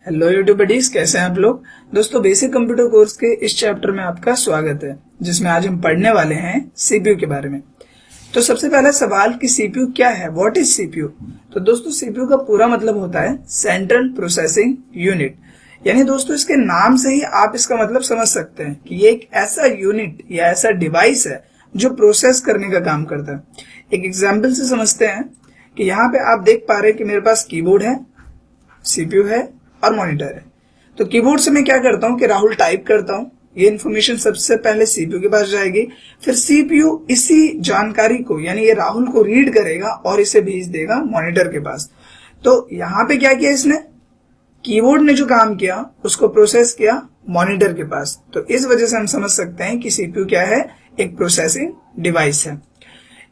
Hello YouTube buddies, कैसे हैं आप लोग। दोस्तों, बेसिक कंप्यूटर कोर्स के इस चैप्टर में आपका स्वागत है, जिसमें आज हम पढ़ने वाले हैं सीपीयू के बारे में। तो सबसे पहला सवाल कि सीपीयू क्या है, व्हाट इज सीपीयू। तो दोस्तों, सीपीयू का पूरा मतलब होता है सेंट्रल प्रोसेसिंग यूनिट। यानी दोस्तों, इसके नाम से ही आप इसका मतलब समझ सकते हैं कि ये एक ऐसा यूनिट या ऐसा डिवाइस है जो प्रोसेस करने का काम करता है। एक एग्जाम्पल से समझते हैं कि यहाँ पे आप देख पा रहे हैं कि मेरे पास कीबोर्ड है, सीपीयू है और मॉनिटर है। तो कीबोर्ड से मैं क्या करता हूं कि राहुल टाइप करता हूं, ये इन्फॉर्मेशन सबसे पहले सीपीयू के पास जाएगी, फिर सीपीयू इसी जानकारी को यानी ये राहुल को रीड करेगा और इसे भेज देगा मॉनिटर के पास। तो यहां पे क्या किया इसने, कीबोर्ड ने जो काम किया उसको प्रोसेस किया मॉनिटर के पास। तो इस वजह से हम समझ सकते हैं कि सीपीयू क्या है, एक प्रोसेसिंग डिवाइस है।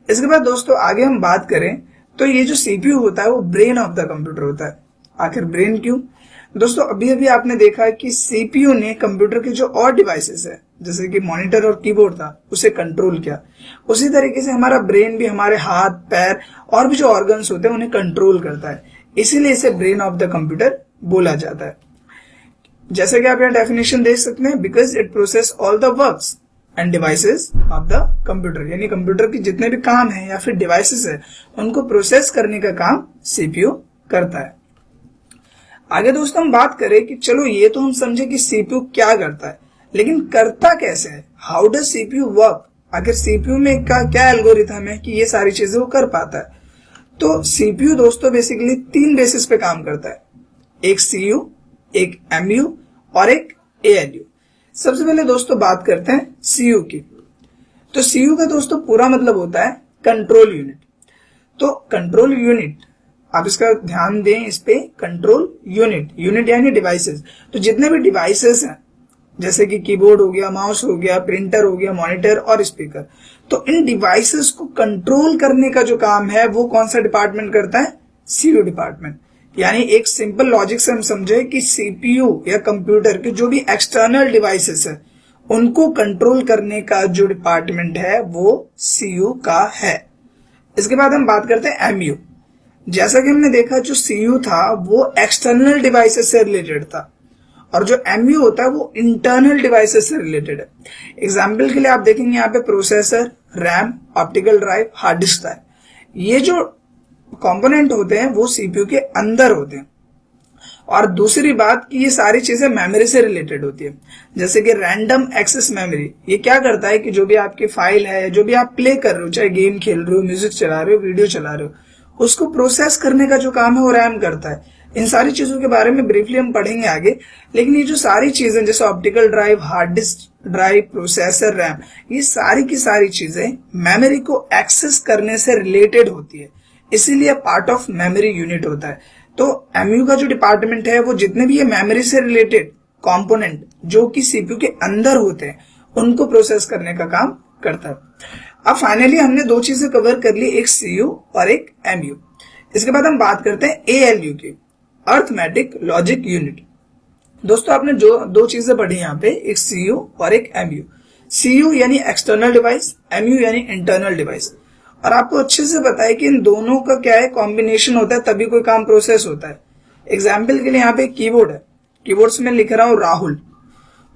इसके बाद दोस्तों आगे हम बात करें तो ये जो सीपीयू होता है वो ब्रेन ऑफ द कंप्यूटर होता है। आखिर ब्रेन क्यों? दोस्तों, अभी अभी आपने देखा कि सीपीयू ने कंप्यूटर के जो और डिवाइसेस है, जैसे कि मॉनिटर और कीबोर्ड था, उसे कंट्रोल किया। उसी तरीके से हमारा ब्रेन भी हमारे हाथ, पैर और भी जो ऑर्गन्स होते हैं उन्हें कंट्रोल करता है। इसीलिए इसे ब्रेन ऑफ द कंप्यूटर बोला जाता है। जैसे कि आप यहाँ डेफिनेशन देख सकते हैं, because it process all the works end devices of the computer. यानी कंप्यूटर के जितने भी काम है या फिर डिवाइसेस है उनको प्रोसेस करने का काम सीपीयू करता है। आगे दोस्तों हम बात करें कि चलो ये तो हम समझे कि सीपीयू क्या करता है, लेकिन करता कैसे है, हाउ डज सीपीयू वर्क। आखिर सीपीयू में क्या एल्गोरिथम है कि ये सारी चीजें वो कर पाता है। तो सीपीयू दोस्तों बेसिकली 3 बेसिस पे काम करता है, एक सीयू, एक एमयू और एक एएलयू। सबसे पहले दोस्तों बात करते हैं सीयू की। तो सीयू का दोस्तों पूरा मतलब होता है कंट्रोल यूनिट। तो कंट्रोल यूनिट, आप इसका ध्यान दें इस पे, कंट्रोल यूनिट यानी डिवाइसेस। तो जितने भी डिवाइसेस हैं जैसे कि कीबोर्ड हो गया, माउस हो गया, प्रिंटर हो गया, मॉनिटर और स्पीकर, तो इन डिवाइसेस को कंट्रोल करने का जो काम है वो कौन सा डिपार्टमेंट करता है, सीयू डिपार्टमेंट। यानी एक सिंपल लॉजिक से हम समझे कि सीपीयू या कंप्यूटर के जो भी एक्सटर्नल डिवाइसेस है उनको कंट्रोल करने का जो डिपार्टमेंट है वो सीयू का है। इसके बाद हम बात करते हैं एमयू। जैसा कि हमने देखा जो सीयू था वो एक्सटर्नल डिवाइसेस से रिलेटेड था और जो एमयू होता है वो इंटरनल डिवाइसेस से रिलेटेड है। एग्जाम्पल के लिए आप देखेंगे यहाँ पे processor, RAM, optical drive, hard disk drive, ये जो कंपोनेंट होते हैं वो सीपीयू के अंदर होते हैं। और दूसरी बात कि ये सारी चीजें मेमोरी से रिलेटेड होती है, जैसे कि रैंडम एक्सेस मेमोरी। ये क्या करता है कि जो भी आपकी फाइल है, जो भी आप प्ले कर रहे हो, चाहे गेम खेल रहे हो, म्यूजिक चला रहे हो, वीडियो चला रहे हो, उसको प्रोसेस करने का जो काम है वो रैम करता है। इन सारी चीजों के बारे में ब्रीफली हम पढ़ेंगे आगे, लेकिन ये जो सारी चीजें जैसे optical drive, hard disk drive, processor, RAM, ये सारी की सारी चीजें मेमोरी को एक्सेस करने से रिलेटेड होती है, इसीलिए पार्ट ऑफ मेमोरी यूनिट होता है। तो एमयू का जो डिपार्टमेंट है वो जितने भी ये मेमोरी से रिलेटेड कंपोनेंट जो कि सीपीयू के अंदर होते हैं उनको प्रोसेस करने का काम करता है। अब फाइनली हमने 2 चीजें कवर कर ली, एक सीयू और एक एमयू। इसके बाद हम बात करते हैं एएलयू की, अर्थमेटिक लॉजिक यूनिट। दोस्तों आपने जो 2 चीजें पढ़ी यहाँ पे, एक सीयू और एक एमयू। सीयू यानी एक्सटर्नल डिवाइस, एमयू यानी इंटरनल डिवाइस। और आपको अच्छे से पता है कि इन दोनों का क्या है, कॉम्बिनेशन होता है तभी कोई काम प्रोसेस होता है। एग्जाम्पल के लिए यहाँ पे कीबोर्ड है, कीबोर्ड से मैं लिख रहा हूं राहुल,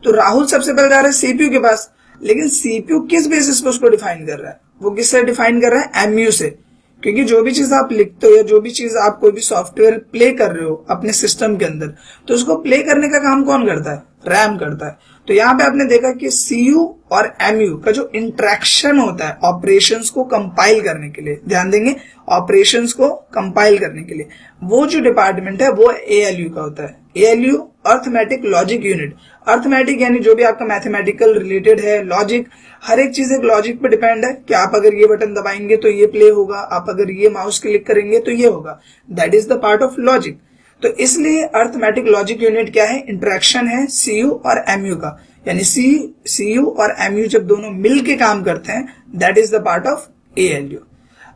तो राहुल सबसे पहले जा रहा है सीपीयू के पास, लेकिन सीपीयू किस बेसिस पे उसको डिफाइन कर रहा है, वो किससे डिफाइन कर रहा है, एमयू से। क्योंकि जो भी चीज आप लिखते हो या जो भी चीज आप कोई भी सॉफ्टवेयर प्ले कर रहे हो अपने सिस्टम के अंदर, तो उसको प्ले करने का काम कौन करता है, रैम करता है। तो यहाँ पे आपने देखा कि सीयू और एमयू का जो इंटरेक्शन होता है ऑपरेशंस को कंपाइल करने के लिए, ध्यान देंगे, ऑपरेशंस को कंपाइल करने के लिए वो जो डिपार्टमेंट है वो एएलयू का होता है। ALU arithmetic logic unit. Arithmetic यानी जो भी आपका मैथमेटिकल रिलेटेड है, लॉजिक, हर एक चीज एक लॉजिक पे डिपेंड है कि आप अगर ये बटन दबाएंगे तो ये प्ले होगा, आप अगर ये माउस क्लिक करेंगे तो ये होगा, that is the part of logic. तो इसलिए अर्थमेटिक लॉजिक यूनिट क्या है, इंटरेक्शन है सीयू और एमयू का। यानी सीयू और एमयू जब दोनों मिल के काम करते हैं, that is the part of ALU.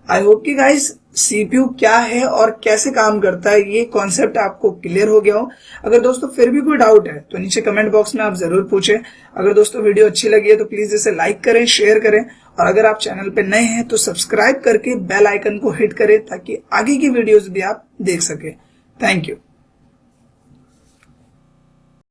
I hope कि गाइस सीपीयू क्या है और कैसे काम करता है ये कॉन्सेप्ट आपको क्लियर हो गया हो। अगर दोस्तों फिर भी कोई डाउट है तो नीचे कमेंट बॉक्स में आप जरूर पूछें। अगर दोस्तों वीडियो अच्छी लगी है तो प्लीज इसे लाइक करें, शेयर करें, और अगर आप चैनल पे नए हैं तो सब्सक्राइब करके बेल आइकन को हिट करें ताकि आगे की वीडियोस भी आप देख सके। Thank you.